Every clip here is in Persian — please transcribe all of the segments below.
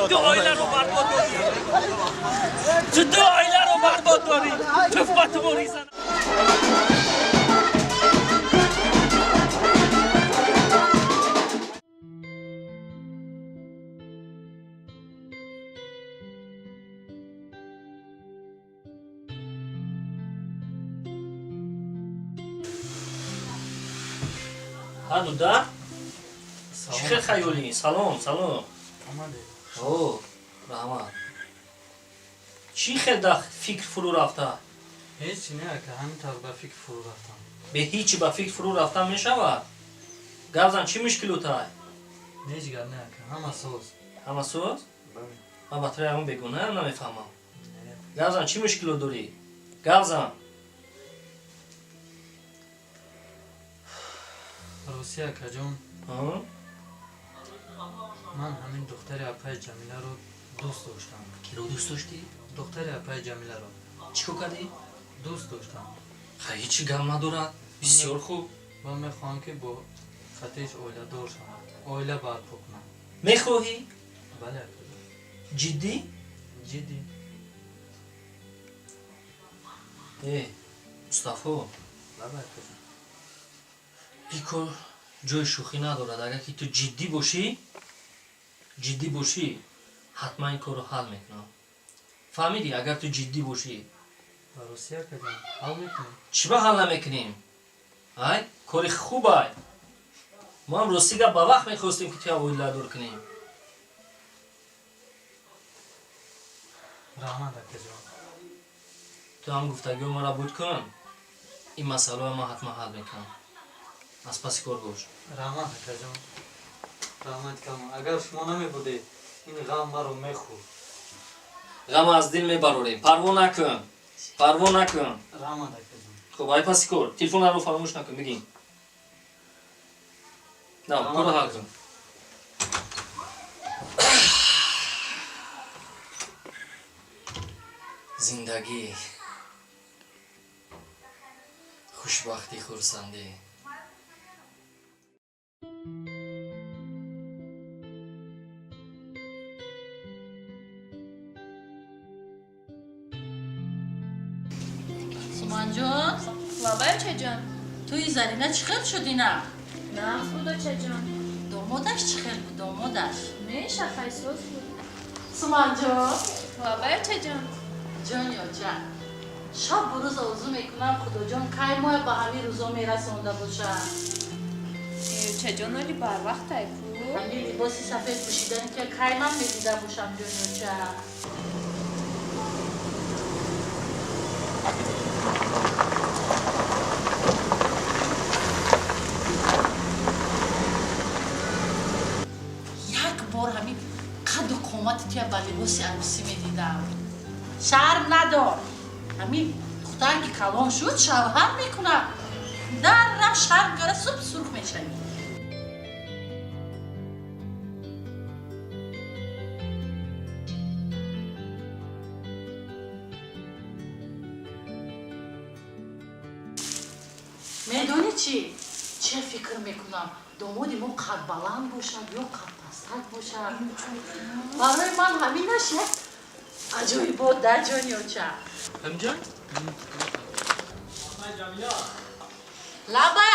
دو آیله رو برباد داری تو دو آیله رو برباد داری تفبت باری زن هادو دا چی خیلی سلام سلام اوه رحمت چی خیلی فکر فرو رفته هیچی نه که همینطور به فکر فرو رفتم به هیچی به فکر فرو رفتن می شود گفزن چی مشکل تای هیچ گر نه که همه سوز همه سوز من بطره همون بگونه نمیفهمم گفزن چی مشکل داری گفزن روسیه که جون من همین دختر اپای جمیله رو دوست داشتم کی رو دوست داشتی؟ دختر اپای جمیله رو چیکو کردی؟ دوست داشتم خیلی هیچی گم ندارد بسیار خوب و میخوام که با خطیش اویله دار شم اویله برپا کنم میخواهی؟ بله جدی؟ جدی مصطفی بله این کار جای شوخی ندارد اگر که تو جدی باشی حتما این کار رو حل میکنم فهمیدی اگر تو جدی باشی و روسیه که جون حل میکنیم چی به حل نمیکنیم ای کاری خوبه ما هم روسیه با وقت میخواستیم که تو اویله دور کنیم رحمت که جون تو هم گفتگی ما را بود کن این مسئله ما حتما حل میکنم از پس کار باش رحمت که جون رحمت کم اگر شما نمی بودی این غم مرا میخورد غم از دل میبروریم پروا نکن رحمت که جون خب ای پس کار تلفن رو فراموش نکن بگیم نه کار رو حل کن زندگی خوشبختی خورسندی سومان جان بابا چه جان؟ توی زرینه چی خیل شدی نه؟ نه خدا چه جان؟ دامادش چی خیل بود دامادش؟ میشه خیسوس بود سومان جان بابا چه جان؟ جان یا جان شب بروز آرزو میکنم خدا جان کی ماه به همین روزا میرسونده باشه چه جان ولی بر وقت کو؟ همین لباسی سفید پوشیدن که کی من میدیده باشم جان یا جان همین قد و قامت توی با لباس عروسی میدیدم شرم ندار همین دختر که کلام شد شوهر میکنه در رفت شرم گره صبح سرخ میشوی میدونی چه فکر میکنم دامادی ما قد بلند باشد یا قد پستک باشد برای من همین نشه عجایبات در جان یا چه همجان؟ لبه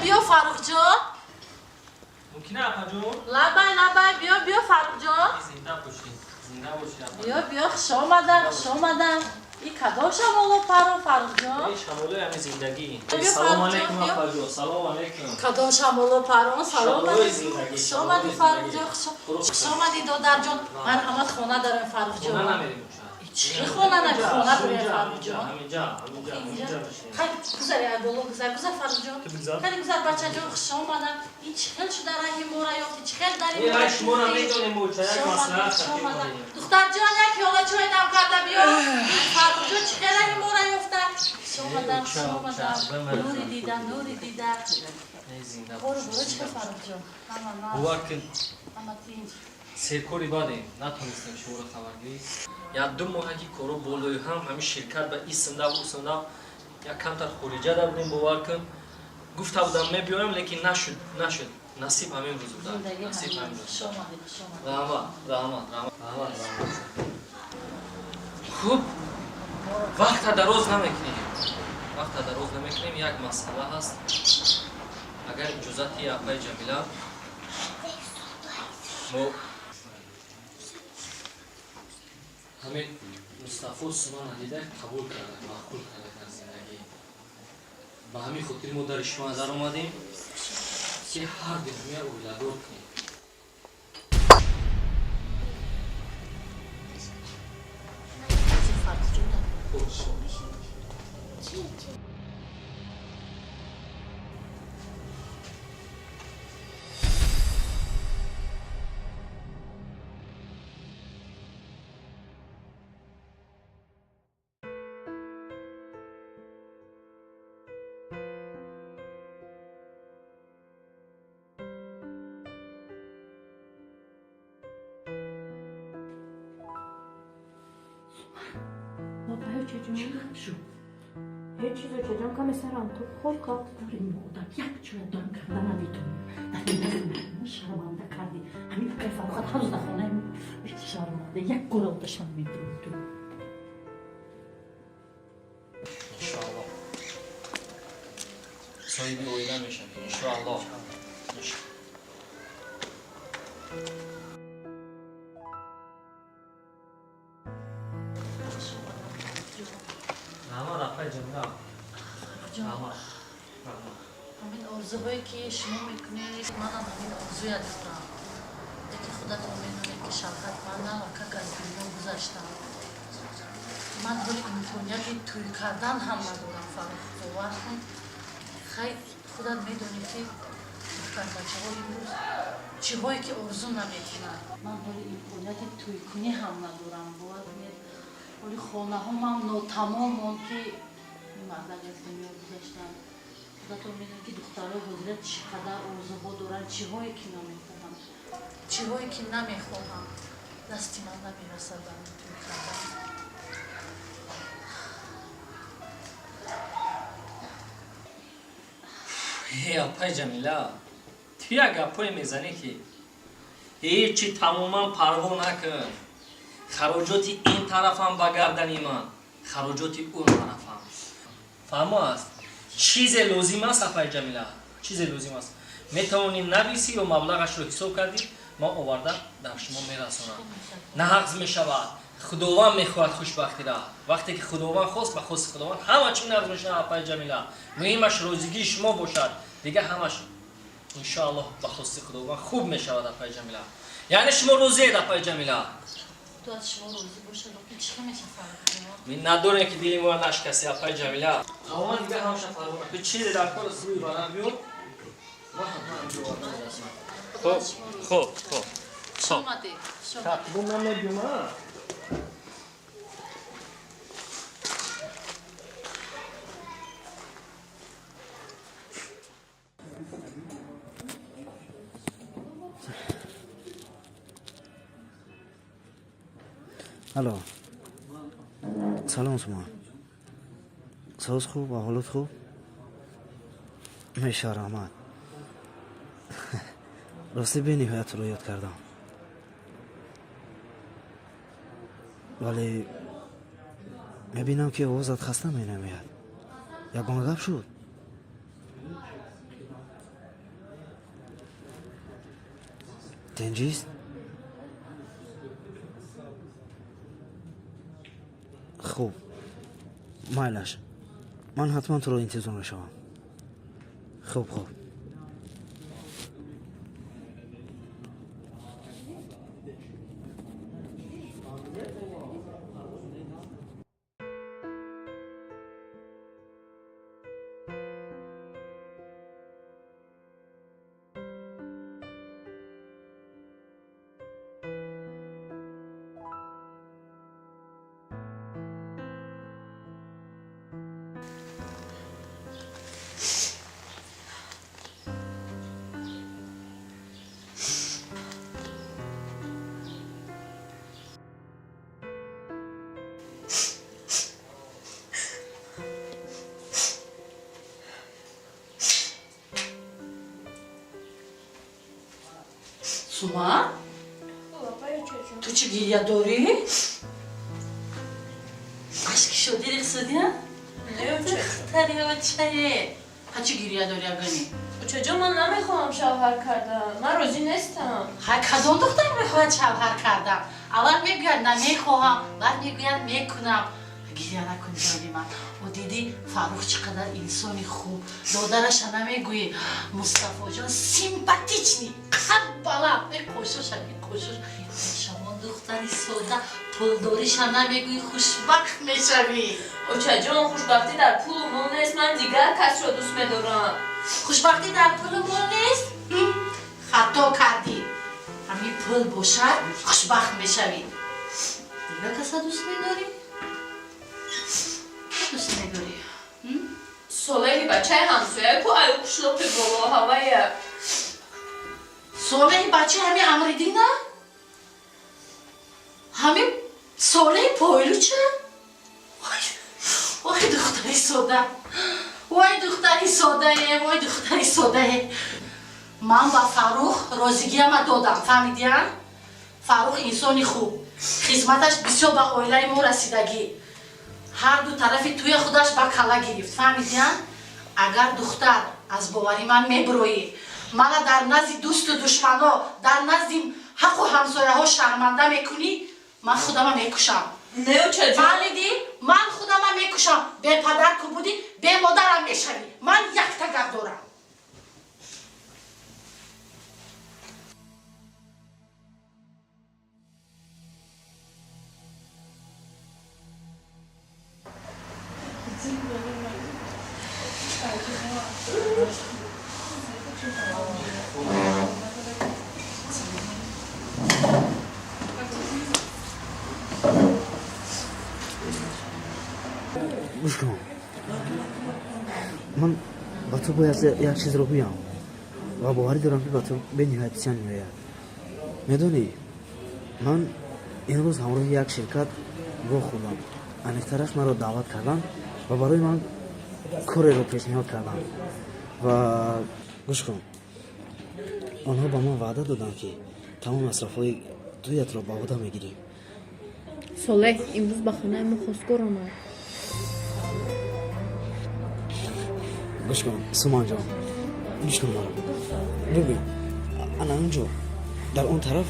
بیا فاروق جان ممکنه اپا جون؟ لبه بیا فاروق جان زنده باشی بیا خوش آمدن این کداشم والا فاروق جان ای شماله همین زندگی بیا سلام فاروق علیکم جان، اپا جون سلام علیکم کداشم والا سلام شماله علیکم زندگی خوش آمدی فاروق جان خوش آمدی دادر جان من همه خونه دارم فاروق خونه جان نمیریم چه خونه نمی خونه داریم فاروق جان همینجا باشیم خیلی گذاری بالا گذر فاروق جان خیلی گذر بچه جان خوش آمدن این چخل شده رنگی مورا یافتی چخل در این این شما را میدونیم موچه یک مسئله دختر جان یک یالا چای دم کرده بیا فاروق جان چخل رنگی مورا یافتن خوش آمدن نوری دیدن برو چه فاروق جان بوار کن سرکوری بادیم نتونستیم شما را خبرگیری یا 2 ماهگی کارو بالای هم همین شرکت به این سنده و سنده یک کمتر خروجه دادیم باور کن گفته بودم میبیایم لیکن نشد насиб ҳамин рӯз буда. زندگی Насиб ҳамин همین рӯз. شما شما Раҳмат. Хуб, вақта дароз намекунем. Як масъала ҳаст. Агар иҷозати апаи Ҷамила мо ҳамин Мустафо Суман надида қабул кардак, маъқул кардак дар зиндагӣ. Ба ҳамин хотир мо дари шумо назар омадем ки ҳар духмия оиладор кунем. بابا هیچ چیز چجام کمی سرم تو خوب کات داری مادر یک چوه دام کردن نمیتونی وقتی نزدیم شرمنده کردی همین که فقط هنوز نخونه شرمنده یک گروه دشمن میدونی تو انشاءالله صاحبی اویده میشم انشاءالله. Rahmat apay Jamila. Rahmat. همین آرزوهایی که شما میکنید منم همین آرزوی دارم دیگه خودتون میدونید که شفقت من نلکک از دنیا گذاشتم من حالی امکانیتی توی کردن هم ندارم فقط باور کن خیلی خودت میدونی که دختر بچه ها امروز چیهایی که آرزو نمیکنن من حالی امکانیتی توی کنی هم ندارم باور کنید حالی خانه هم ناتمام که این مردک از دنیا گذاشتن خودتون میدونید که دخترها حضرت چقدر آرزوها دارن چیهایی که نمیخواهم چیهایی که نمیخواهم دستی من نمیرسد به این توی کردن Эй, апай Ҷамила, ту як гапҳое мезанӣ ки ҳечи тамоман парво накун. Хароҷоти ин тарафам ба гардани ман, хароҷоти он тарафам. Фаҳмоаст? Чизе лозим аст апай Ҷамила, чизе лозим аст. Метавонӣ нависӣ ё маблағашро ҳисоб кардӣ, ман оварда дар шумо мерасонам. Нағз мешавад. Худованд мехоҳад хушбахтира. Вақте ки Худованд хост ба хости Худованд ҳама чӣ нағз мешавад апай Ҷамила. Муҳимаш розигии шумо бошад. Дига ҳамаш иншоаллоҳ ба хости Худованд хуб мешавад апай Ҷамила. Яъне шумо розиед апай Ҷамила. تو از شما روزی باشه لیکن چی میشه فرق کنه Ми надорем ки дили мо нашкаси апай Ҷамила. Аввал дига ҳамаша фармо. Би чизе дар кор сӯи барам биё. Ва ҳатман ҷавоб расма. Хоб. شما دی شما Так, бу ман мебиёма. الو سلام سومان ساز خوب و حالت خوب میشه رحمت راستی به نهایت رو یاد کردم ولی میبینم که آوازت خسته می نمیاد یگان گپ شد تنجیست خوب مایلش من حتما تو رو انتظار میشم خوب сума بابا یا چجون ту чӣ гирья дорӣ ашки шодӣ рехсудӣ نه یا چجون тариочае ҳа чӣ гирья дорӣ агани چجون من نمیخوام شوهر کردم من راضی نیستم ҳай кадом духтар мехоҳад шавҳар кардам аввал мегӯяд намехоҳам баъд мегӯяд мекунам гирья накуни ҷони ман дидӣ фаррух чӣ қадар инсони хуб додараша намегӯӣ мустафоҷон симпатични қад баланд мекошоша мекошош шамо духтари сода пулдориша намегӯӣ хушбахт мешавӣ چجون خوشبختی در پول و مال نیست من دیگر کس را دوست می‌دارم хушбахтӣ дар пулу мол нест хато кардӣ ҳамин пул бошад хушбахт мешавӣ дигар каса дӯст медорӣ дӯст медорӣ صالحی بچه همسایه کو ایو کشلوپی بالا هوایه солеҳи бачаи ҳамин амридина ҳамин солеҳи пойлуча вой духтари сода вой духтари содае вой духтари содае ман ба фаррух розигиама додам фаҳмидиам фаррух инсони хуб хизматаш бисёр ба оилаи мо расидагӣ ҳар ду тарафи тӯи худаш ба кала гирифт фаҳмидиам агар духтар аз бовари ман меброӣ мана дар назди дӯсту душмано дар назди ҳаққу ҳамсояҳо шарманда мекунӣ ман худама мекушам نه چجون фаҳмидӣ ман худама мекушам бе падар ку будӣ бе модарам мешавӣ ман якта гап дорам گوش کن من با تو باید یک چیز رو بگم و باوری دارم که با تو به نهایت پسند میآید میدونی من امروز همراه یک شرکت گاه خوردم انیک طرف مرا دعوت کردن و برای من کاری رو پیشنهاد کردن و گوش کن آنها با من وعده دادن که تمام مصرف‌های تویت رو با عهده میگیریم صالح امروز به خانه ما خواستگار آمد گوش کن سومان جان گوش کن مرا ببین انا اونجا در اون طرف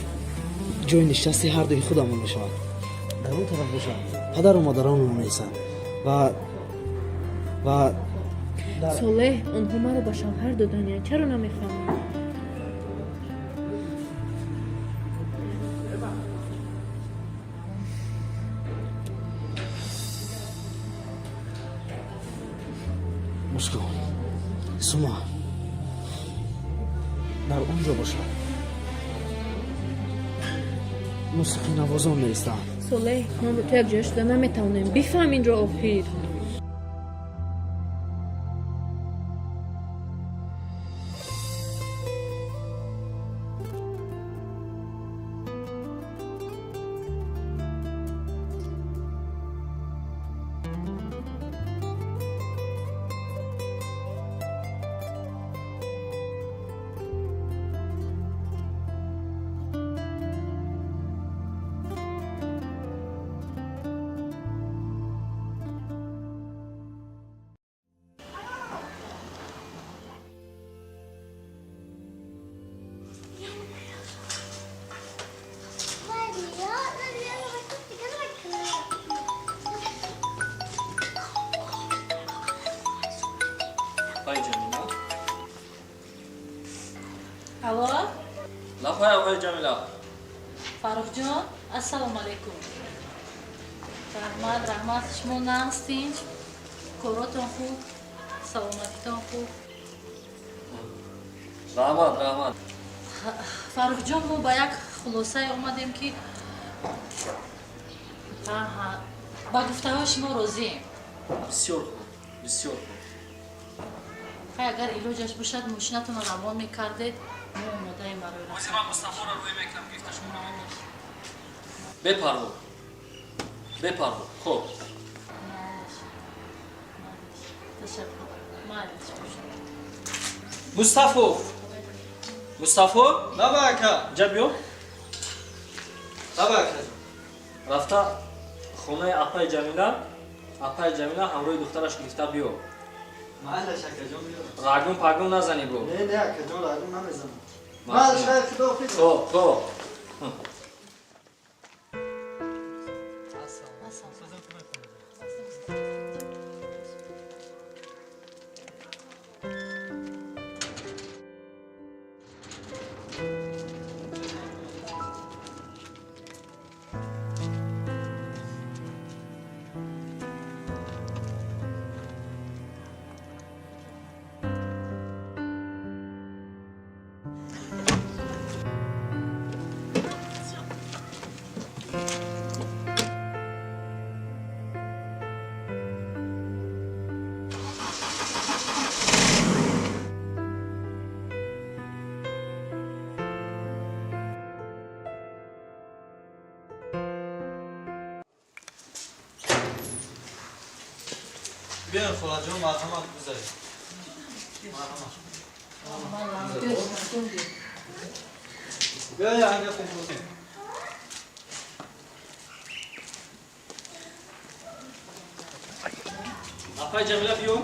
جای نشستی هر دوی خودمون میشود در اون طرف باشد پدر و مادرانمون میسن و صالح آنها مرا به شوهر دادن یعنی چرا نمیفهمم گوش کن سوما در اونجا باشد موسیقی نوازان میستن صالح من با تو یک جای شده نمیتونم بفهم این را آخر آقای جمیلا алло لپای آقای جمیلا фаррух ҷон ассалому алайкум раҳмат шумо нахстин коротон хуб саломатитон хуб رحمت фаррух ҷон мо ба як хулосае омадем ки ба гуфтаҳои шумо розием بسیار خوب بسیار خوب хай агар илоҷаш бошад мошинатонро равон мекардед мо омодаем барои واسه من مصطفی رو روی میکنم گفتش شما رو بپرو خب مصطفی мустафо Баба ака. ҷа биё. Баба ака. рафта хонаи апаи ҷамила ҳамроҳи духтараш гирифта биё. Маҳалаш акаҷон биё. рагун пагун назани гу. Не акаҷон рагун намезанам. Машина. Маҳалаш хай худоҳофиз. Хоб. Биё хolaҷон марҳамат гузаред. Марҳамат. Биё янга фикротем. апаи ҷамила биё.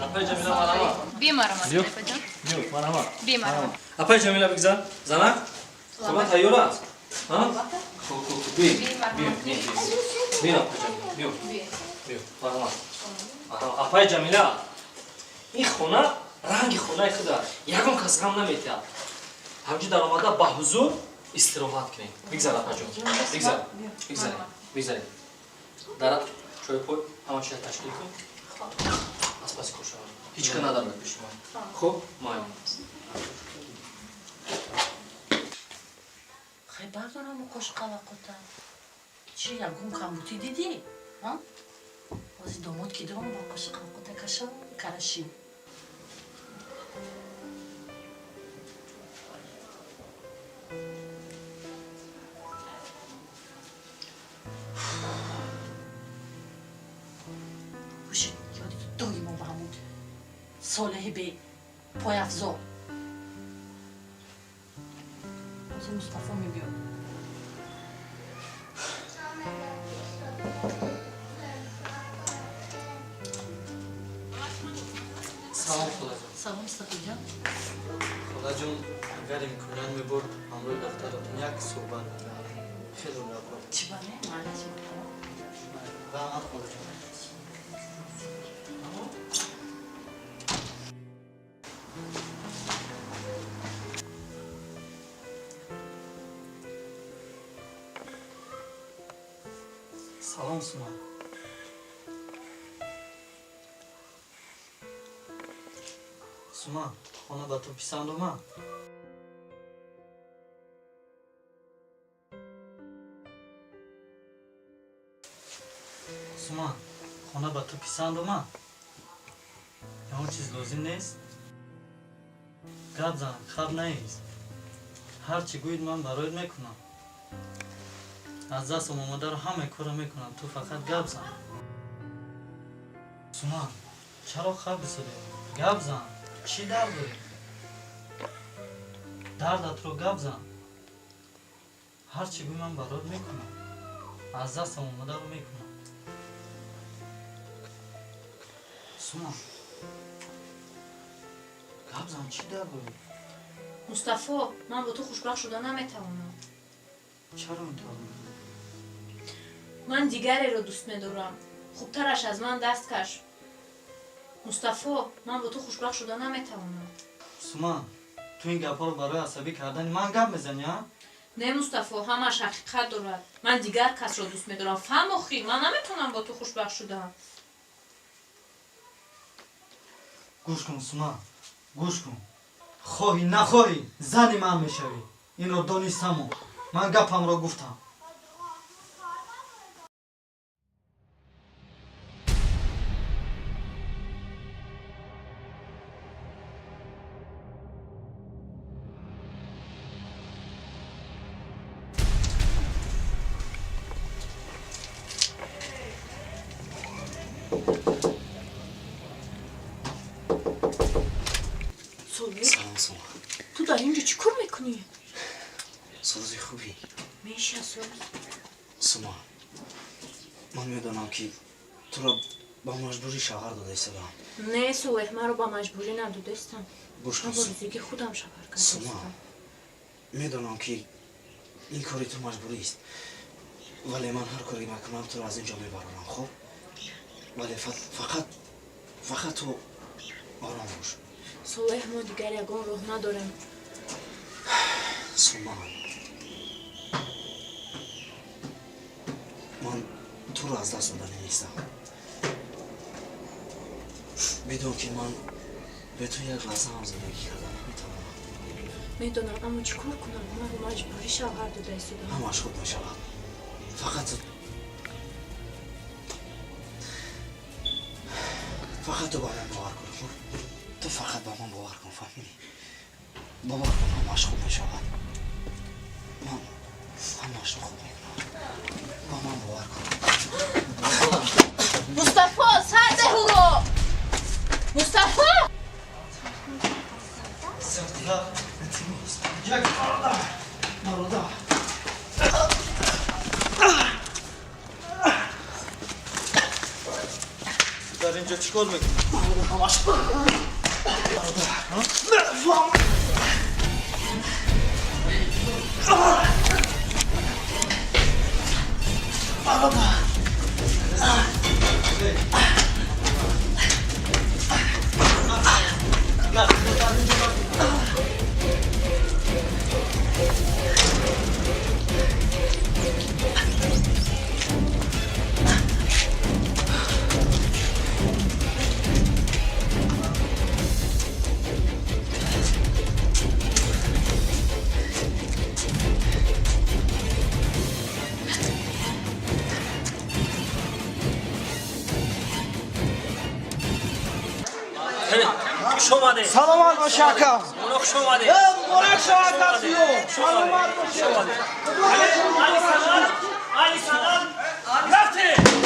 апаи ҷамила марҳамат. Бимарамат, Биё. апаҷон. Биё марҳамат. Бимарамат. апаи ҷамила бигзар. Занак. Хуба тайёр аст? Ҳа? Хуб. Биё. Биё апаи ҷамила. Биё. Биё. Марҳамат. апаи ҷамила. ин хона ранги хонаи худа ягон кас ғам наметиҳад. ҳамҷи дар омада ба ҳузур истироҳат кунем. Бигзар апаҷон. Бигзаред. Дар чойпой ҳама чиз ташкил кун. Аспаси кушавам. Ҳеҷ ка надарбад пеши ман. Хуб, майм. хай бардорам қошқала қота чи ягон камбутӣ дидӣ ози домод ки дорам ба қошқала қота кашам караши боши ёди доимо ба ҳамун солеҳи бе пойафзол ози мустафо мебиёд Салом хolaҷон. салом мустафоҷон Хolaҷон агар имконият мебурд ҳамроҳи духтаратон як суҳбат мекардем. Хеле гапҳо. чӣ бане маънаш мекунам Раҳмат хolaҷон. Салом Сума. Сума, хона ба ту писанд омад? Сума, хона ба ту писанд омад? Ягон чиз лозим нест? Гап зан, хаб наист. Ҳар чӣ гӯед ман бароят мекунам. Аз дастам омадаро ҳамаи корро мекунам, ту фақат гап зан. Сума, чаро хаб истодӣ? Гап зан. Чӣ дард дорӣ? Дардатро гап зан. Ҳар чӣ гӯй ман бароят мекунам. Аз дастам омадаро мекунам. Сума, гап зан, чӣ дард дорӣ? мустафо ман бо ту хушбахт шуда наметавонам. Чаро интавон? ман дигареро дӯст медорам. хубтараш аз ман даст каш. мустафо ман бо ту хушбахт шуда наметавонам. Сума, ту ин гапҳоро барои асабӣ кардани ман гап мезанӣ, а? не мустафо ҳамаш ҳақиқат дорад. ман дигар касро дӯст медорам. фаҳм охӣ ман наметавонам бо ту хушбахт шудам. гӯш кун Сума, гӯш кун. хоҳӣ нахоҳӣ зани ман мешавӣ. Инро донистаму. Ман гапамро гуфтам. افسوس. сума ман медонам ки туро ба маҷбурӣ шавҳар дода истодам. Не, Солеҳ, маро ба маҷбурӣ надодастам. гӯш Ма кун бо ризиқи худам шавҳар сума кардам. медонам ки ин кори ту маҷбурист, вале ман ҳар коре мекунам туро аз ин ҷо мебарорам. хоб вале фақат ту ором бош. Солеҳ, мо дигар ягон роҳ надорем. сума ман туро аз даст дода наместам. бидон ки ман бе ту як лаҳза ҳам зиндагӣ карда наметавонам. Медонам, аммо чӣ кор кунам? Ман ба маҷбурӣ шавҳар дода истодам. ҳамаш худ мешавад. фақат ту ба ман бовар кун. хуб ту фақат ба ман бовар кун, фаҳмидӣ? бовар кун, ҳамаш хуб мешавад. ман ҳамашро хуб мекунам. ба ман бовар кун. Мустафо, сар деҳуро! Мустафо! дар инҷо чӣ кор мекунӣ? خوش اومده. سلامت باشه اکا. خوش اومده. مبارک شود دستیو. سلامت باشه. علی سلام. رفته.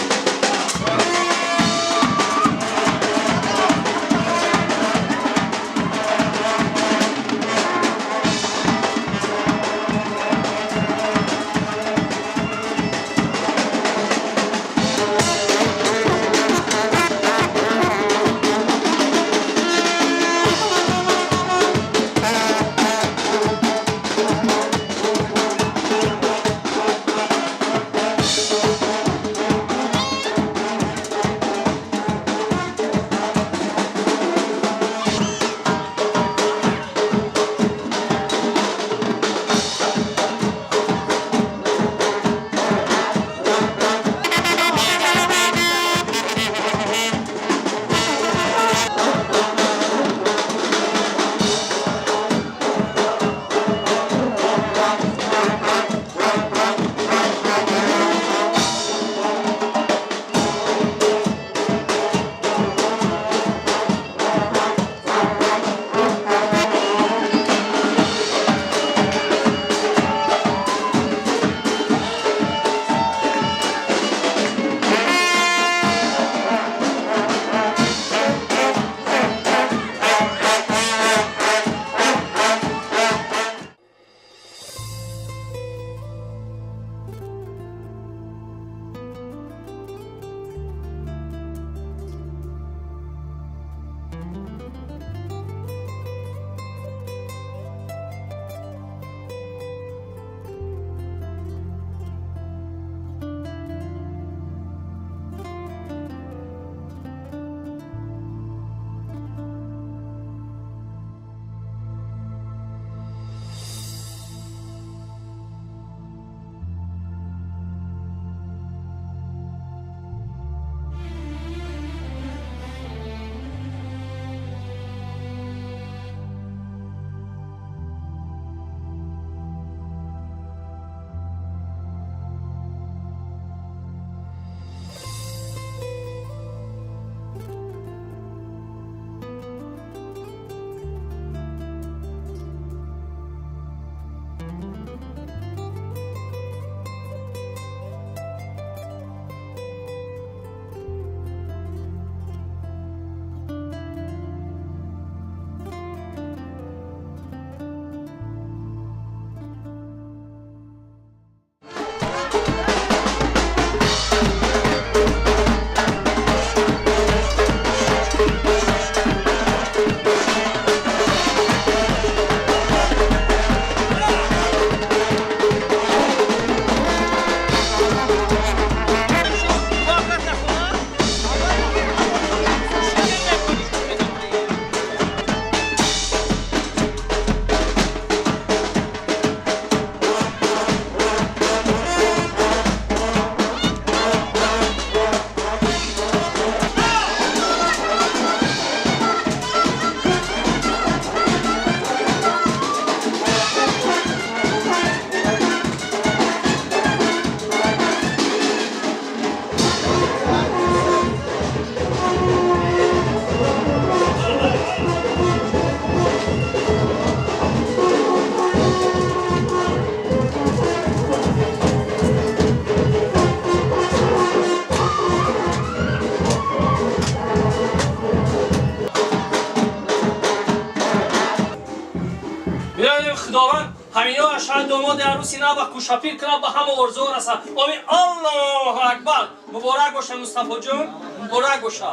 شاید داماد عروسی نه و کوشاپیر کنم به همه ارزو رسه. آمین الله اکبر. مبارک باشه مصطفی جان. مبارک باشه.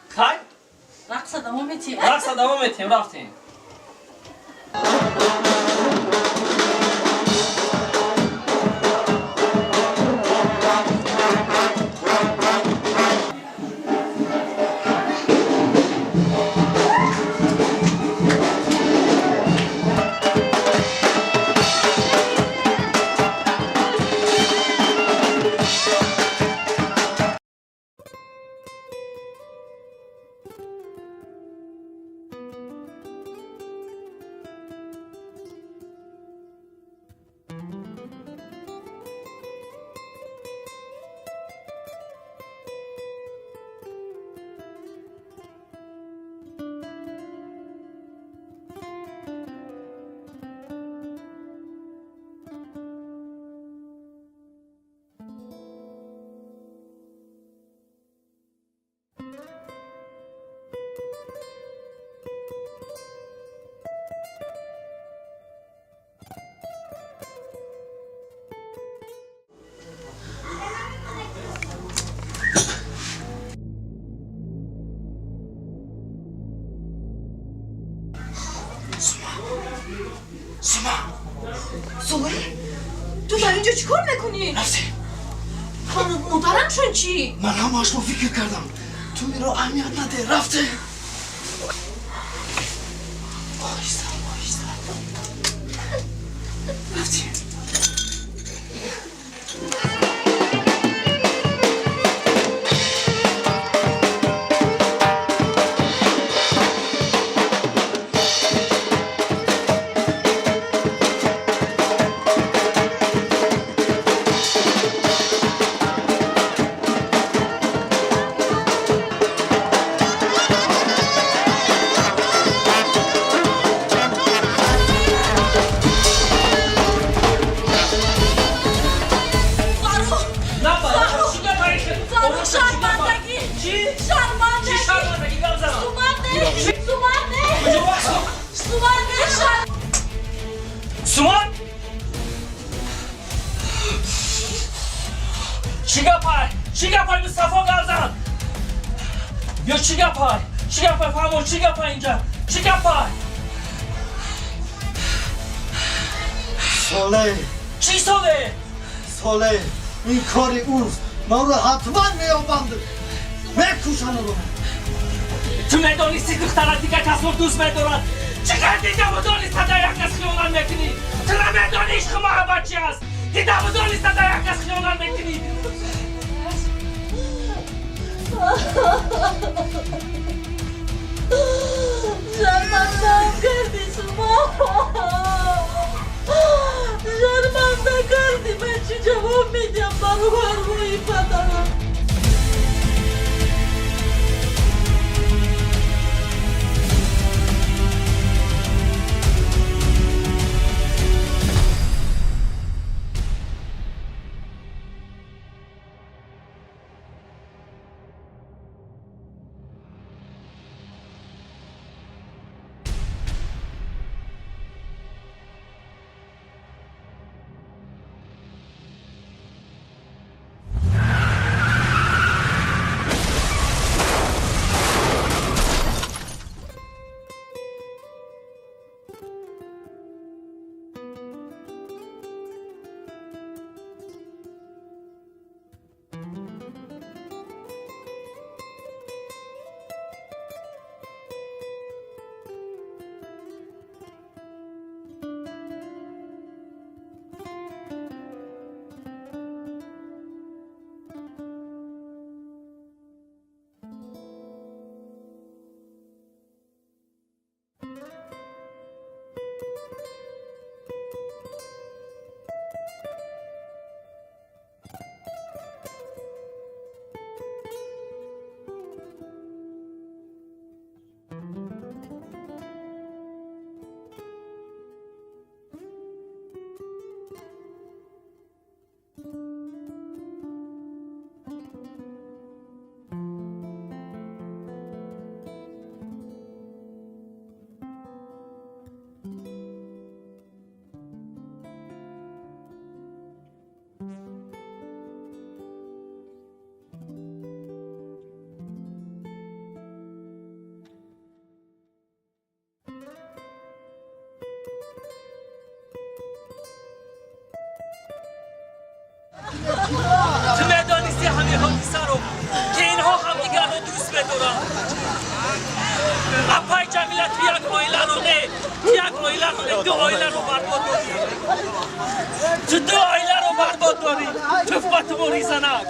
خیر؟ رقص دوام میتیم. رقص دوام میتیم رفتیم. سوری تو در اینجا چیکار میکنی؟ رفتیم. محترم شون چی؟ من همش رو فکر کردم تو این رو اهمیت نده. رفته. آهسته آهسته. رفتیم. سومان چی گپای مصطفی گرزن یا چی گپای فهمون چی گپای اینجا چی گپای ساله چی ساله ساله این کاری اوست. من رو حتما میابند بکشن رو. تو میدانستی دخترت دیگه کس رو دوست میدارد چقدر دیده بدانست در یک کس خیانت میکنی تو نمیدانی عشق محبت چی است دیده بدانست در یک کس خیانت میکنی شرمندم کردی سوما شرمنده کردی من چی جواب میدیم برو روی پدرم پسرو که اینها هم دیگر رو دوست بدارن. اپای جمیله تو یک آیله رو نه، تو یک آیله رو نه، دو آیله رو برباد داری. تو دو آیله رو برباد داری. تفبت موری زنک.